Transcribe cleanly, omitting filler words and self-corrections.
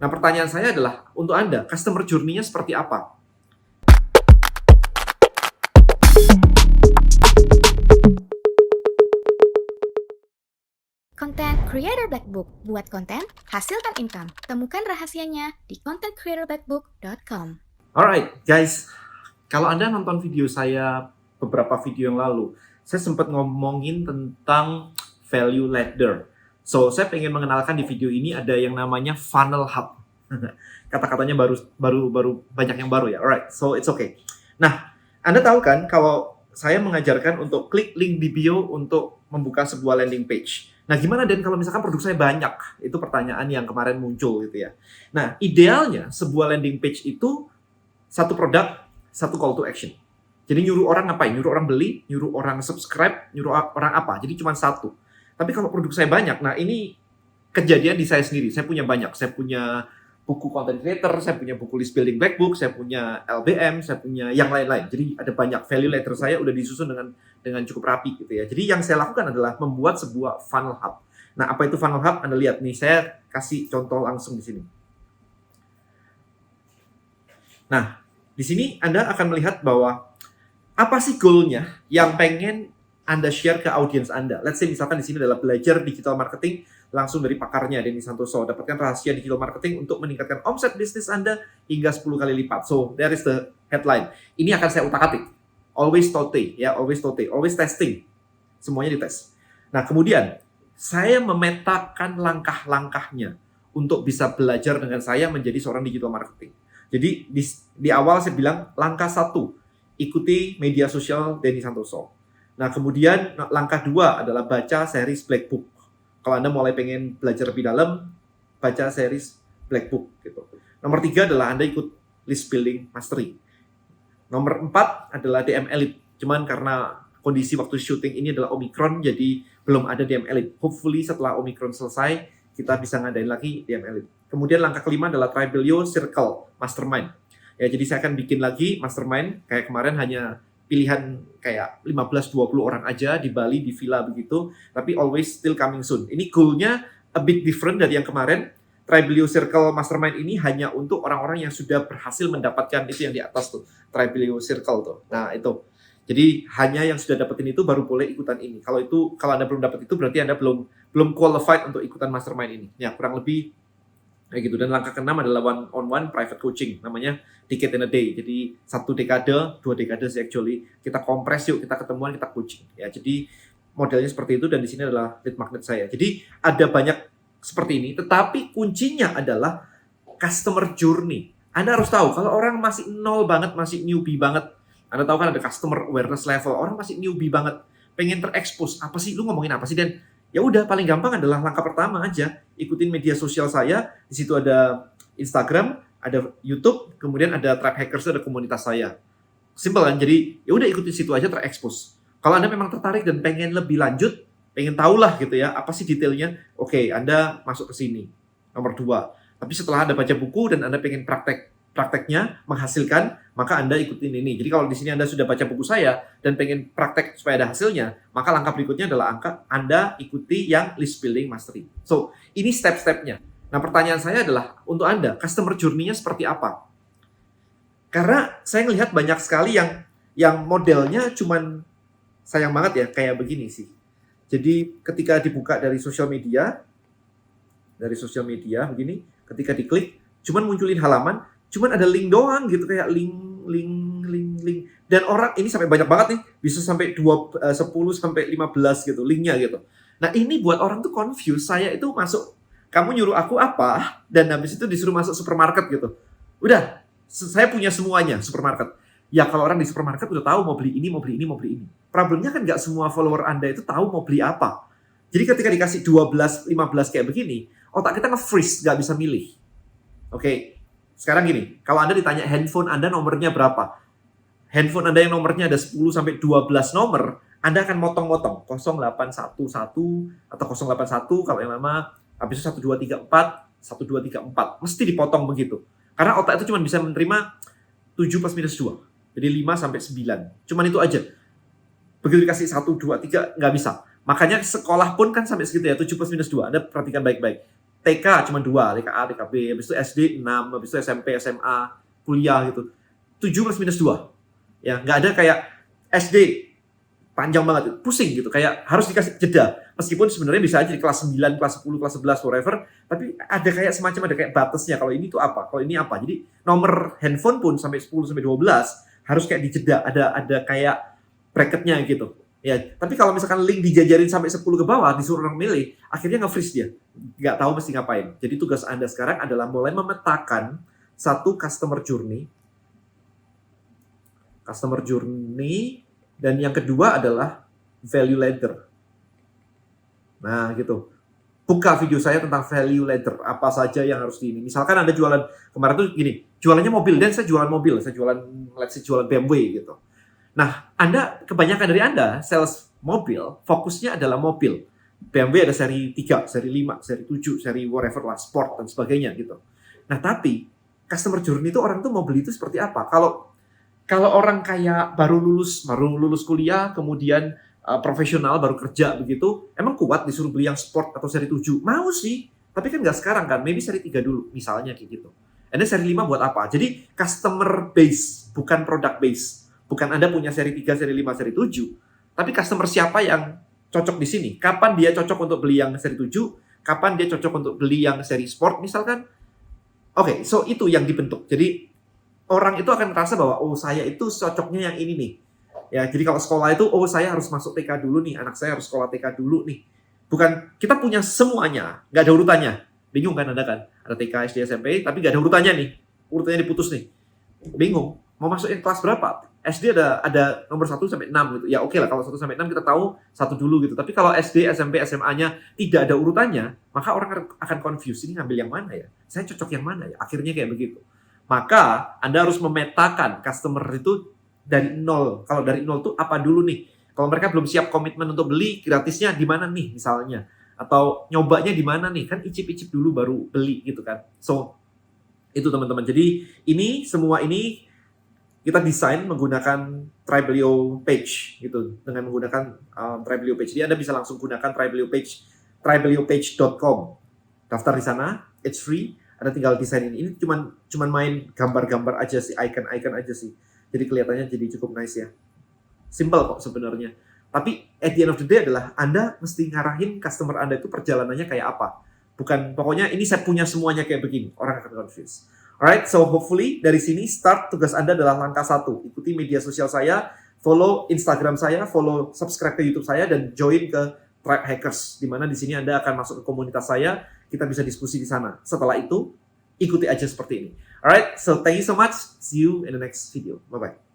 Nah, pertanyaan saya adalah, untuk Anda, customer journey-nya seperti apa? Content Creator Black Book. Buat konten, hasilkan income. Temukan rahasianya di contentcreatorblackbook.com. Alright, guys. Kalau Anda nonton video saya beberapa video yang lalu, saya sempat ngomongin tentang value ladder. So, saya pengen mengenalkan di video ini ada yang namanya funnel hub. Kata-katanya baru banyak yang baru ya. Alright, so it's okay. Nah, Anda tahu kan kalau saya mengajarkan untuk klik link di bio untuk membuka sebuah landing page. Nah, gimana Dan kalau misalkan produk saya banyak? Itu pertanyaan yang kemarin muncul gitu ya. Nah, idealnya sebuah landing page itu satu produk, satu call to action. Jadi nyuruh orang ngapain? Nyuruh orang beli, nyuruh orang subscribe, nyuruh orang apa? Jadi cuma satu. Tapi kalau produk saya banyak, nah ini kejadian di saya sendiri. Saya punya banyak. Saya punya buku content creator, saya punya buku list building black book, saya punya LBM, saya punya yang lain-lain. Jadi ada banyak value ladder saya udah disusun dengan cukup rapi gitu ya. Jadi yang saya lakukan adalah membuat sebuah funnel hub. Nah, apa itu funnel hub? Anda lihat nih, saya kasih contoh langsung di sini. Nah, di sini Anda akan melihat bahwa apa sih goal-nya yang pengen Anda share ke audiens Anda. Let's say misalkan di sini adalah belajar digital marketing langsung dari pakarnya, Denny Santoso. Dapatkan rahasia digital marketing untuk meningkatkan omset bisnis Anda hingga 10 kali lipat. So, there is the headline. Ini akan saya utak-atik. Always tote, ya, always tote, always testing. Semuanya dites. Nah, kemudian saya memetakan langkah-langkahnya untuk bisa belajar dengan saya menjadi seorang digital marketing. Jadi di awal saya bilang langkah 1, ikuti media sosial Denny Santoso. Nah, kemudian langkah 2 adalah baca series Black Book. Kalau Anda mulai pengen belajar lebih dalam, baca series Black Book gitu. Nomor 3 adalah Anda ikut list building mastery. Nomor 4 adalah DM Elite. Cuman karena kondisi waktu syuting ini adalah Omicron, jadi belum ada DM Elite. Hopefully setelah Omicron selesai, kita bisa ngadain lagi DM Elite. Kemudian langkah kelima adalah Tribelio Circle Mastermind. Ya, jadi saya akan bikin lagi mastermind, kayak kemarin hanya pilihan kayak 15-20 orang aja di Bali, di villa begitu, tapi always still coming soon. Ini goal-nya a bit different dari yang kemarin. Tribelio Circle Mastermind ini hanya untuk orang-orang yang sudah berhasil mendapatkan itu yang di atas tuh, Tribelio Circle tuh. Nah, itu. Jadi hanya yang sudah dapetin itu baru boleh ikutan ini. Kalau Anda belum dapat itu berarti Anda belum qualified untuk ikutan mastermind ini. Ya, kurang lebih kayak gitu. Dan langkah ke-6 adalah one-on-one private coaching, namanya Decade in a Day. Jadi 1 dekade, 2 dekade sih actually, kita kompres yuk, kita ketemuan, kita coaching. Ya, jadi modelnya seperti itu dan di sini adalah lead magnet saya. Jadi ada banyak seperti ini, tetapi kuncinya adalah customer journey. Anda harus tahu kalau orang masih nol banget, masih newbie banget. Anda tahu kan ada customer awareness level, orang masih newbie banget, pengen terekspos. Apa sih lu ngomongin apa sih? Dan ya udah, paling gampang adalah langkah pertama aja, ikutin media sosial saya. Di situ ada Instagram, ada YouTube, kemudian ada Tribe Hackers, ada komunitas saya. Simple kan? Jadi ya udah ikutin situ aja, terekspos. Kalau Anda memang tertarik dan pengen lebih lanjut, pengen tahulah gitu ya, apa sih detailnya? Oke, Anda masuk ke sini. Nomor 2. Tapi setelah Anda baca buku dan Anda pengen prakteknya menghasilkan, maka Anda ikutin ini. Jadi kalau di sini Anda sudah baca buku saya dan pengen praktek supaya ada hasilnya, maka langkah berikutnya adalah Anda ikuti yang list building mastery. So, ini step-stepnya. Nah, pertanyaan saya adalah untuk Anda, customer journey-nya seperti apa? Karena saya melihat banyak sekali yang modelnya cuman sayang banget ya, kayak begini sih. Jadi ketika dibuka dari sosial media begini, ketika diklik, cuman munculin halaman, cuman ada link doang gitu, kayak link. Dan orang ini sampai banyak banget nih, bisa sampai 10 sampai 15 gitu linknya gitu. Nah, ini buat orang tuh confused. Saya itu masuk, kamu nyuruh aku apa, dan habis itu disuruh masuk supermarket gitu. Udah, saya punya semuanya supermarket. Ya kalau orang di supermarket udah tahu mau beli ini. Problemnya kan nggak semua follower Anda itu tahu mau beli apa. Jadi ketika dikasih 12, 15 kayak begini, otak kita nge-freeze, nggak bisa milih. Oke, sekarang gini, kalau Anda ditanya handphone Anda nomornya berapa? Handphone Anda yang nomornya ada 10 sampai 12 nomor, Anda akan motong-motong 0811 atau 081 kalau yang lama, habis itu 1234. Mesti dipotong begitu. Karena otak itu cuma bisa menerima 7 plus minus 2. Jadi 5 sampai 9. Cuman itu aja. Begitu dikasih 1, 2, 3, nggak bisa. Makanya sekolah pun kan sampai segitu ya, 7 plus minus 2. Anda perhatikan baik-baik. TK cuma 2, TKA, TKB, habis itu SD 6, habis itu SMP, SMA, kuliah gitu. 7 plus minus 2. Ya, nggak ada kayak SD panjang banget, pusing gitu, kayak harus dikasih jeda. Meskipun sebenarnya bisa aja di kelas 9, kelas 10, kelas 11, whatever, tapi ada kayak semacam ada kayak batasnya, kalau ini tuh apa, kalau ini apa. Jadi nomor handphone pun sampai 10, sampai 12, harus kayak dijeda, ada kayak bracketnya gitu. Ya, tapi kalau misalkan link dijajarin sampai 10 ke bawah, disuruh orang milih, akhirnya nge-freeze dia. Nggak tahu mesti ngapain. Jadi tugas Anda sekarang adalah mulai memetakan satu customer journey, dan yang kedua adalah value ladder. Nah, gitu. Buka video saya tentang value ladder. Apa saja yang harus di ini. Misalkan Anda jualan, kemarin tuh gini, jualannya mobil, dan saya jualan mobil. Saya jualan, let's say jualan BMW gitu. Nah, kebanyakan dari Anda, sales mobil, fokusnya adalah mobil. BMW ada seri 3, seri 5, seri 7, seri whatever lah, sport, dan sebagainya gitu. Nah, tapi, customer journey itu orang tuh mau beli itu seperti apa? Kalau orang kayak baru lulus kuliah, kemudian profesional, baru kerja begitu, emang kuat disuruh beli yang sport atau seri 7? Mau sih, tapi kan nggak sekarang kan, maybe seri 3 dulu, misalnya kayak gitu. Ini seri 5 buat apa? Jadi customer base, bukan product base. Bukan Anda punya seri 3, seri 5, seri 7, tapi customer siapa yang cocok di sini? Kapan dia cocok untuk beli yang seri 7? Kapan dia cocok untuk beli yang seri sport misalkan? Oke, so itu yang dibentuk. Jadi orang itu akan merasa bahwa oh saya itu cocoknya yang ini nih. Ya, jadi kalau sekolah itu oh saya harus masuk TK dulu nih, anak saya harus sekolah TK dulu nih. Bukan kita punya semuanya, nggak ada urutannya. Bingung kan Anda kan? Ada TK, SD, SMP, tapi nggak ada urutannya nih. Urutannya diputus nih. Bingung. Mau masukin kelas berapa? SD ada nomor 1 sampai 6 gitu. Ya oke lah, kalau 1 sampai 6 kita tahu 1 dulu gitu. Tapi kalau SD, SMP, SMA-nya tidak ada urutannya, maka orang akan confused. Ini ngambil yang mana ya? Saya cocok yang mana ya? Akhirnya kayak begitu. Maka Anda harus memetakan customer itu dari nol. Kalau dari nol tuh apa dulu nih? Kalau mereka belum siap komitmen untuk beli, gratisnya di mana nih misalnya? Atau nyobanya di mana nih? Kan icip-icip dulu baru beli gitu kan. So, itu teman-teman. Jadi semua ini kita desain menggunakan Tribelio page gitu, dengan menggunakan Tribelio page. Jadi Anda bisa langsung gunakan Tribelio page, tribeliopage.com. Daftar di sana, it's free. Anda tinggal desain ini. Ini cuman main gambar-gambar aja sih, icon-icon aja sih. Jadi kelihatannya jadi cukup nice ya. Simple kok sebenarnya. Tapi at the end of the day adalah Anda mesti ngarahin customer Anda itu perjalanannya kayak apa. Bukan pokoknya ini saya punya semuanya kayak begini. Orang akan confused. Alright, so hopefully dari sini tugas Anda adalah langkah 1. Ikuti media sosial saya, follow Instagram saya, subscribe ke YouTube saya, dan join ke Tribe Hackers. Di mana di sini Anda akan masuk ke komunitas saya, kita bisa diskusi di sana. Setelah itu, ikuti aja seperti ini. Alright, so thank you so much. See you in the next video. Bye-bye.